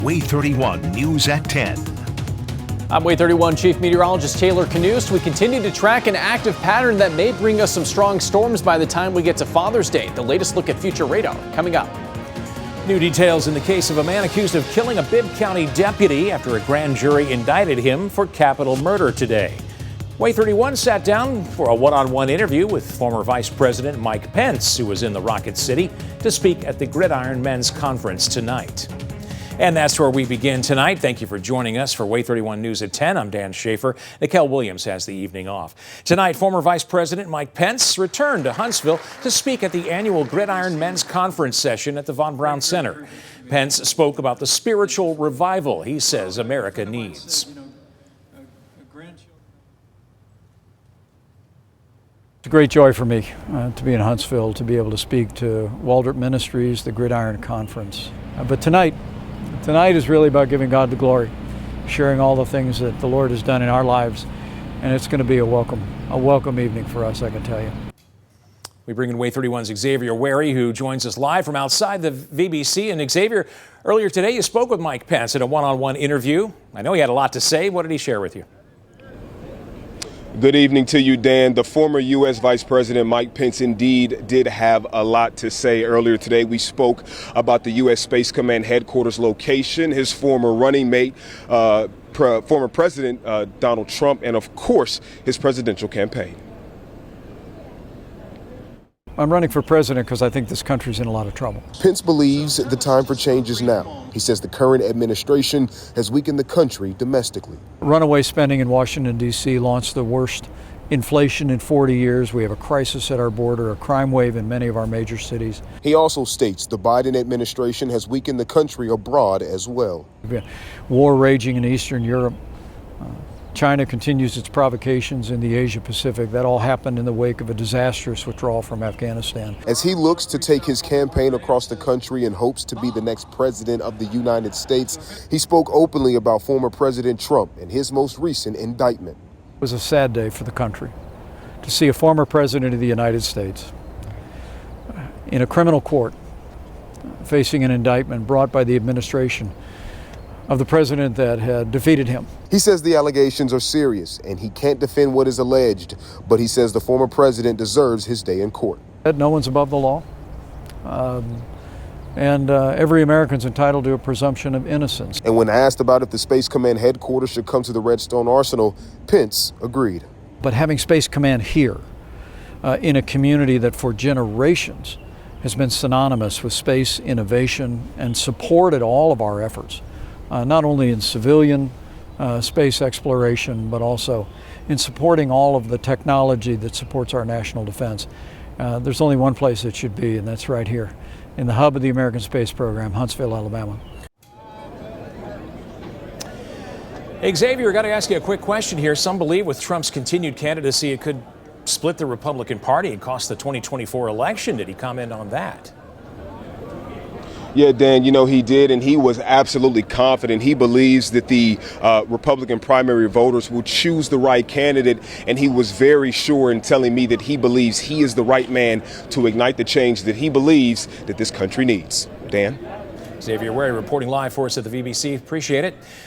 WAAY 31 News at 10. I'm WAAY 31 Chief Meteorologist Taylor Knust. We continue to track an active pattern that may bring us some strong storms by the time we get to Father's Day. The latest look at future radar coming up. New details in the case of a man accused of killing a Bibb County deputy after a grand jury indicted him for capital murder today. WAAY 31 sat down for a one-on-one interview with former Vice President Mike Pence, who was in the Rocket City, to speak at the Gridiron Men's Conference tonight. And that's where we begin tonight. Thank you for joining us for WAAY 31 News at 10. I'm Dan Schaefer. Nicole Williams has the evening off. Tonight, former Vice President Mike Pence returned to Huntsville to speak at the annual Gridiron Men's Conference session at the Von Braun Center. Pence spoke about the spiritual revival he says America needs. It's a great joy for me to be in Huntsville, to be able to speak to Waldrop Ministries, the Gridiron Conference. But tonight is really about giving God the glory, sharing all the things that the Lord has done in our lives, and it's going to be a welcome evening for us, I can tell you. We bring in WAAY 31's Xavier Wary, who joins us live from outside the VBC. And Xavier, earlier today you spoke with Mike Pence in a one-on-one interview. I know he had a lot to say. What did he share with you? Good evening to you, Dan. The former U.S. Vice President Mike Pence indeed did have a lot to say. Earlier today, we spoke about the U.S. Space Command headquarters location, his former running mate, former President Donald Trump, and of course, his presidential campaign. I'm running for president because I think this country's in a lot of trouble. Pence believes the time for change is now. He says the current administration has weakened the country domestically. Runaway spending in Washington, D.C. launched the worst inflation in 40 years. We have a crisis at our border, a crime wave in many of our major cities. He also states the Biden administration has weakened the country abroad as well. War raging in Eastern Europe. China continues its provocations in the Asia Pacific. That all happened in the wake of a disastrous withdrawal from Afghanistan. As he looks to take his campaign across the country and hopes to be the next president of the United States, he spoke openly about former President Trump and his most recent indictment. It was a sad day for the country to see a former president of the United States in a criminal court facing an indictment brought by the administration of the president that had defeated him. He says the allegations are serious and he can't defend what is alleged, but he says the former president deserves his day in court. No one's above the law, and every American's entitled to a presumption of innocence. And when asked about if the Space Command headquarters should come to the Redstone Arsenal, Pence agreed. But having Space Command here, in a community that for generations has been synonymous with space innovation and supported all of our efforts, not only in civilian space exploration, but also in supporting all of the technology that supports our national defense. There's only one place it should be, and that's right here in the hub of the American space program, Huntsville, Alabama. Xavier, I got to ask you a quick question here. Some believe with Trump's continued candidacy, it could split the Republican Party and cost the 2024 election. Did he comment on that? Yeah, Dan, you know, he did, and he was absolutely confident. He believes that the Republican primary voters will choose the right candidate, and he was very sure in telling me that he believes he is the right man to ignite the change that he believes that this country needs. Dan? Xavier Wary reporting live for us at the VBC. Appreciate it.